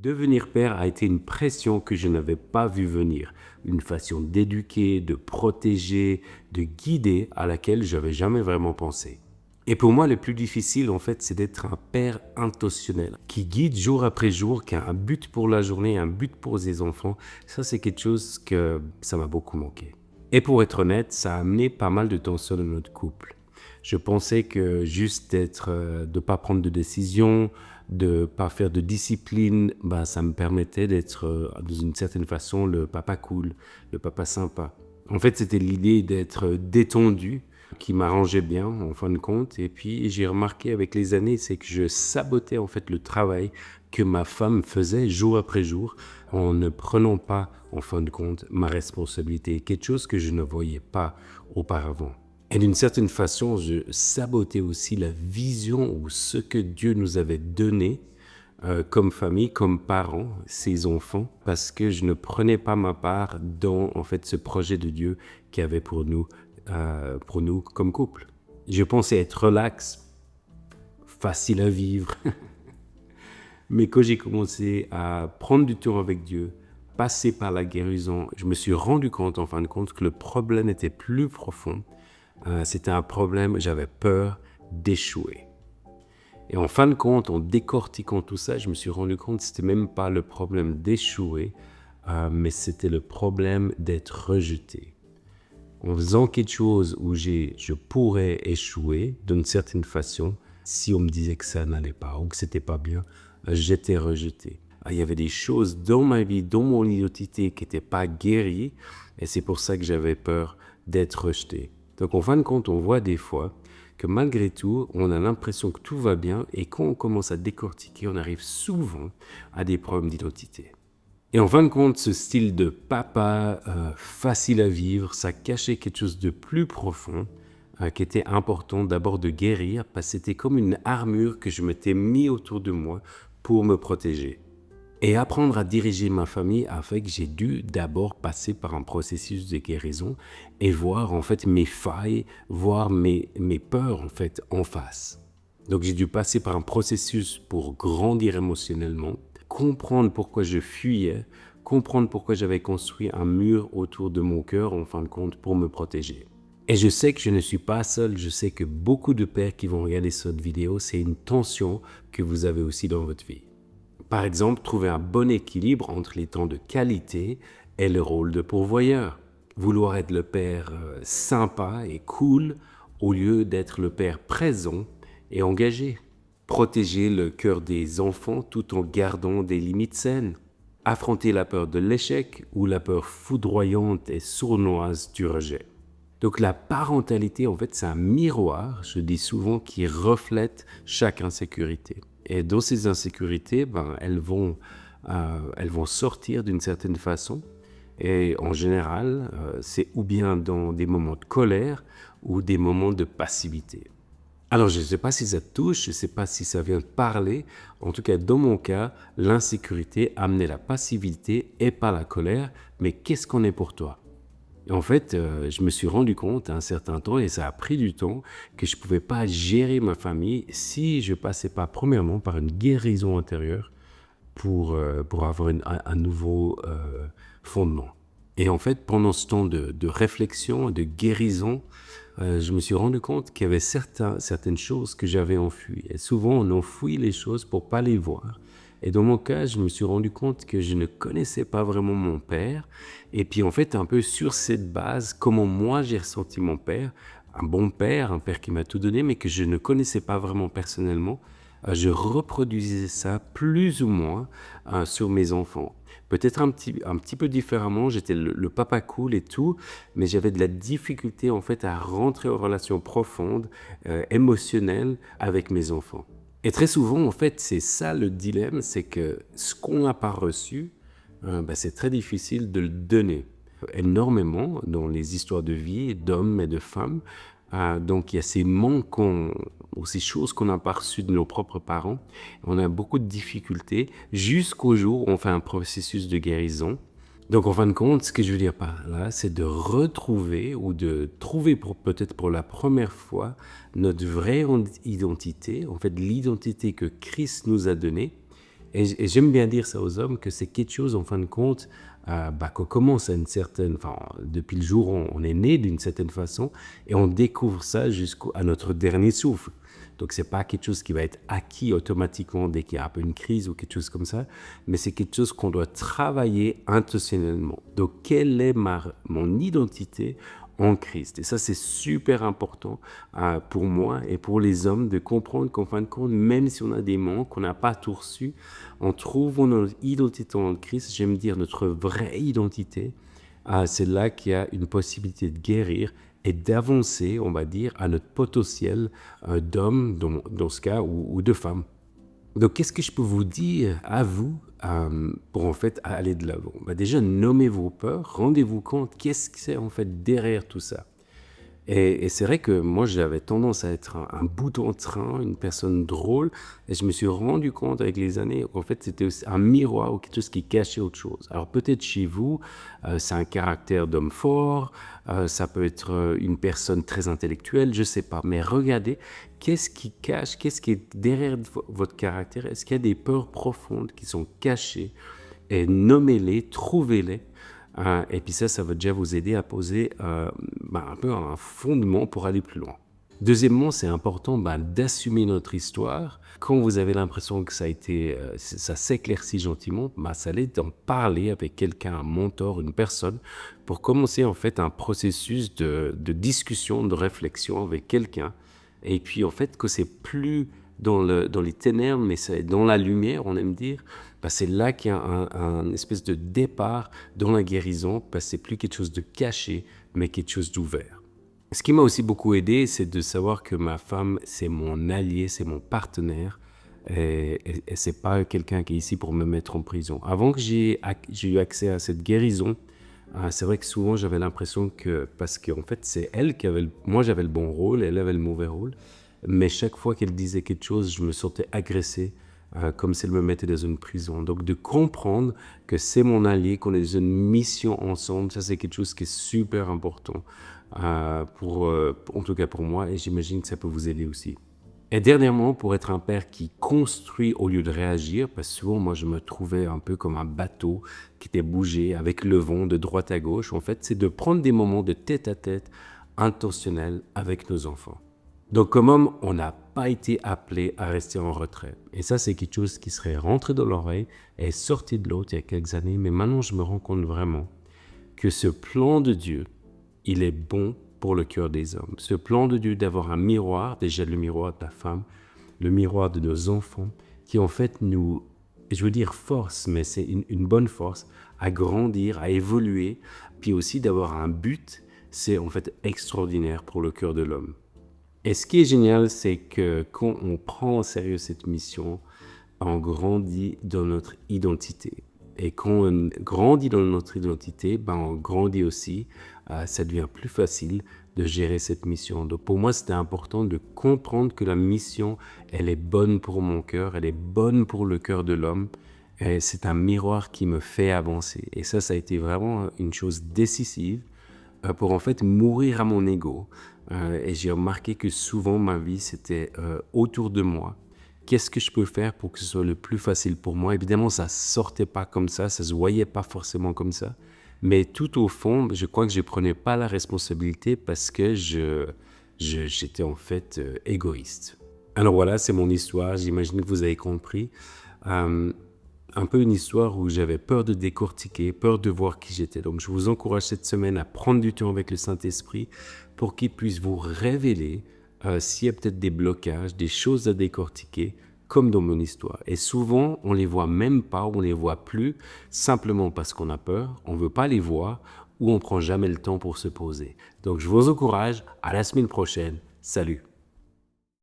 Devenir père a été une pression que je n'avais pas vue venir, une façon d'éduquer, de protéger, de guider à laquelle je n'avais jamais vraiment pensé. Et pour moi, le plus difficile, en fait, c'est d'être un père intentionnel, qui guide jour après jour, qui a un but pour la journée, un but pour ses enfants. Ça, c'est quelque chose que ça m'a beaucoup manqué. Et pour être honnête, ça a amené pas mal de tensions dans notre couple. Je pensais que juste de ne pas prendre de décision, de ne pas faire de discipline, ça me permettait d'être, dans une certaine façon, le papa cool, le papa sympa. En fait, c'était l'idée d'être détendu qui m'arrangeait bien, en fin de compte. Et puis, j'ai remarqué avec les années, c'est que je sabotais en fait le travail que ma femme faisait jour après jour en ne prenant pas, en fin de compte, ma responsabilité, quelque chose que je ne voyais pas auparavant. Et d'une certaine façon, je sabotais aussi la vision ou ce que Dieu nous avait donné comme famille, comme parents, ses enfants, parce que je ne prenais pas ma part dans en fait ce projet de Dieu qu'il y avait pour nous comme couple. Je pensais être relax, facile à vivre, mais quand j'ai commencé à prendre du temps avec Dieu, passer par la guérison, je me suis rendu compte en fin de compte que le problème était plus profond. C'était un problème, j'avais peur d'échouer. Et en fin de compte, en décortiquant tout ça, je me suis rendu compte que ce n'était même pas le problème d'échouer, mais c'était le problème d'être rejeté. En faisant quelque chose où je pourrais échouer d'une certaine façon, si on me disait que ça n'allait pas ou que c'était pas bien, j'étais rejeté. Il y avait des choses dans ma vie, dans mon identité qui n'étaient pas guéries, et c'est pour ça que j'avais peur d'être rejeté. Donc en fin de compte, on voit des fois que malgré tout, on a l'impression que tout va bien, et quand on commence à décortiquer, on arrive souvent à des problèmes d'identité. Et en fin de compte, ce style de papa facile à vivre, ça cachait quelque chose de plus profond qui était important d'abord de guérir, parce que c'était comme une armure que je m'étais mis autour de moi pour me protéger. Et apprendre à diriger ma famille a fait que j'ai dû d'abord passer par un processus de guérison et voir en fait mes failles, voir mes peurs en fait en face. Donc j'ai dû passer par un processus pour grandir émotionnellement, comprendre pourquoi je fuyais, comprendre pourquoi j'avais construit un mur autour de mon cœur en fin de compte pour me protéger. Et je sais que je ne suis pas seul, je sais que beaucoup de pères qui vont regarder cette vidéo, c'est une tension que vous avez aussi dans votre vie. Par exemple, trouver un bon équilibre entre les temps de qualité et le rôle de pourvoyeur. Vouloir être le père sympa et cool au lieu d'être le père présent et engagé. Protéger le cœur des enfants tout en gardant des limites saines. Affronter la peur de l'échec ou la peur foudroyante et sournoise du rejet. Donc la parentalité, en fait, c'est un miroir, je dis souvent, qui reflète chaque insécurité. Et dans ces insécurités, elles vont sortir d'une certaine façon. Et en général, c'est ou bien dans des moments de colère ou des moments de passivité. Alors, je ne sais pas si ça te touche, je ne sais pas si ça vient de parler. En tout cas, dans mon cas, l'insécurité amenait la passivité et pas la colère. Mais qu'est-ce qu'on est pour toi ? Et en fait, je me suis rendu compte à un certain temps, et ça a pris du temps, que je ne pouvais pas gérer ma famille si je ne passais pas premièrement par une guérison intérieure pour avoir un nouveau fondement. Et en fait, pendant ce temps de réflexion, de guérison, je me suis rendu compte qu'il y avait certaines choses que j'avais enfouies. Et souvent, on enfouit les choses pour ne pas les voir. Et dans mon cas, je me suis rendu compte que je ne connaissais pas vraiment mon père. Et puis en fait, un peu sur cette base, comment moi j'ai ressenti mon père, un bon père, un père qui m'a tout donné, mais que je ne connaissais pas vraiment personnellement, je reproduisais ça plus ou moins sur mes enfants. Peut-être un petit peu différemment, j'étais le papa cool et tout, mais j'avais de la difficulté en fait à rentrer en relation profonde, émotionnelle avec mes enfants. Et très souvent, en fait, c'est ça le dilemme, c'est que ce qu'on n'a pas reçu, c'est très difficile de le donner. Énormément dans les histoires de vie d'hommes et de femmes. Donc, il y a ces manques ou ces choses qu'on n'a pas reçues de nos propres parents. On a beaucoup de difficultés jusqu'au jour où on fait un processus de guérison. Donc, en fin de compte, ce que je veux dire par là, c'est de retrouver ou de trouver peut-être pour la première fois notre vraie identité, en fait l'identité que Christ nous a donnée, Et j'aime bien dire ça aux hommes, que c'est quelque chose, en fin de compte, qu'on commence depuis le jour où on est né d'une certaine façon, et on découvre ça jusqu'à notre dernier souffle. Donc, c'est pas quelque chose qui va être acquis automatiquement dès qu'il y a un peu une crise ou quelque chose comme ça, mais c'est quelque chose qu'on doit travailler intentionnellement. Donc, quelle est mon identité en Christ? Et ça, c'est super important pour moi et pour les hommes de comprendre qu'en fin de compte, même si on a des manques, qu'on n'a pas tout reçu, en trouvant notre identité en Christ, j'aime dire notre vraie identité, c'est là qu'il y a une possibilité de guérir et d'avancer, on va dire, à notre potentiel d'homme, dans ce cas, ou de femme. Donc, qu'est-ce que je peux vous dire à vous pour en fait aller de l'avant? Déjà, nommez vos peurs, rendez-vous compte qu'est-ce que c'est en fait derrière tout ça. Et c'est vrai que moi, j'avais tendance à être un bout en train, une personne drôle, et je me suis rendu compte avec les années qu'en fait, c'était aussi un miroir ou quelque chose qui cachait autre chose. Alors peut-être chez vous, c'est un caractère d'homme fort, ça peut être une personne très intellectuelle, je sais pas. Mais regardez, qu'est-ce qui cache, qu'est-ce qui est derrière votre caractère? Est-ce qu'il y a des peurs profondes qui sont cachées? Et nommez-les, trouvez-les. Et puis ça va déjà vous aider à poser un peu un fondement pour aller plus loin. Deuxièmement, c'est important d'assumer notre histoire. Quand vous avez l'impression que ça s'éclaircit gentiment, ça allait d'en parler avec quelqu'un, un mentor, une personne, pour commencer en fait un processus de discussion, de réflexion avec quelqu'un. Et puis en fait que c'est plus dans les ténèbres, mais c'est dans la lumière, on aime dire, c'est là qu'il y a un espèce de départ dans la guérison, parce que c'est plus quelque chose de caché, mais quelque chose d'ouvert. Ce qui m'a aussi beaucoup aidé, c'est de savoir que ma femme, c'est mon allié, c'est mon partenaire, et c'est pas quelqu'un qui est ici pour me mettre en prison. Avant que j'ai eu accès à cette guérison, c'est vrai que souvent j'avais l'impression que, parce qu'en fait c'est elle moi j'avais le bon rôle, elle avait le mauvais rôle, mais chaque fois qu'elle disait quelque chose, je me sentais agressé, comme si elle me mettait dans une prison. Donc de comprendre que c'est mon allié, qu'on est dans une mission ensemble, ça c'est quelque chose qui est super important, en tout cas pour moi, et j'imagine que ça peut vous aider aussi. Et dernièrement, pour être un père qui construit au lieu de réagir, parce que souvent moi je me trouvais un peu comme un bateau qui était bougé avec le vent de droite à gauche, en fait c'est de prendre des moments de tête à tête intentionnels avec nos enfants. Donc comme homme, on n'a pas été appelé à rester en retrait. Et ça, c'est quelque chose qui serait rentré dans l'oreille et sorti de l'autre il y a quelques années. Mais maintenant, je me rends compte vraiment que ce plan de Dieu, il est bon pour le cœur des hommes. Ce plan de Dieu d'avoir un miroir, déjà le miroir de la femme, le miroir de nos enfants, qui en fait nous, je veux dire force, mais c'est une bonne force, à grandir, à évoluer, puis aussi d'avoir un but, c'est en fait extraordinaire pour le cœur de l'homme. Et ce qui est génial, c'est que quand on prend en sérieux cette mission, on grandit dans notre identité. Et quand on grandit dans notre identité, on grandit aussi, ça devient plus facile de gérer cette mission. Donc pour moi, c'était important de comprendre que la mission, elle est bonne pour mon cœur, elle est bonne pour le cœur de l'homme. Et c'est un miroir qui me fait avancer. Et ça a été vraiment une chose décisive pour en fait mourir à mon ego. Et j'ai remarqué que souvent ma vie, c'était autour de moi. Qu'est-ce que je peux faire pour que ce soit le plus facile pour moi? Évidemment, ça ne sortait pas comme ça se voyait pas forcément comme ça. Mais tout au fond, je crois que je ne prenais pas la responsabilité parce que j'étais en fait égoïste. Alors voilà, c'est mon histoire. J'imagine que vous avez compris. Un peu une histoire où j'avais peur de décortiquer, peur de voir qui j'étais. Donc je vous encourage cette semaine à prendre du temps avec le Saint-Esprit pour qu'il puisse vous révéler s'il y a peut-être des blocages, des choses à décortiquer, comme dans mon histoire. Et souvent, on ne les voit même pas, on ne les voit plus, simplement parce qu'on a peur, on ne veut pas les voir, ou on ne prend jamais le temps pour se poser. Donc je vous encourage, à la semaine prochaine. Salut!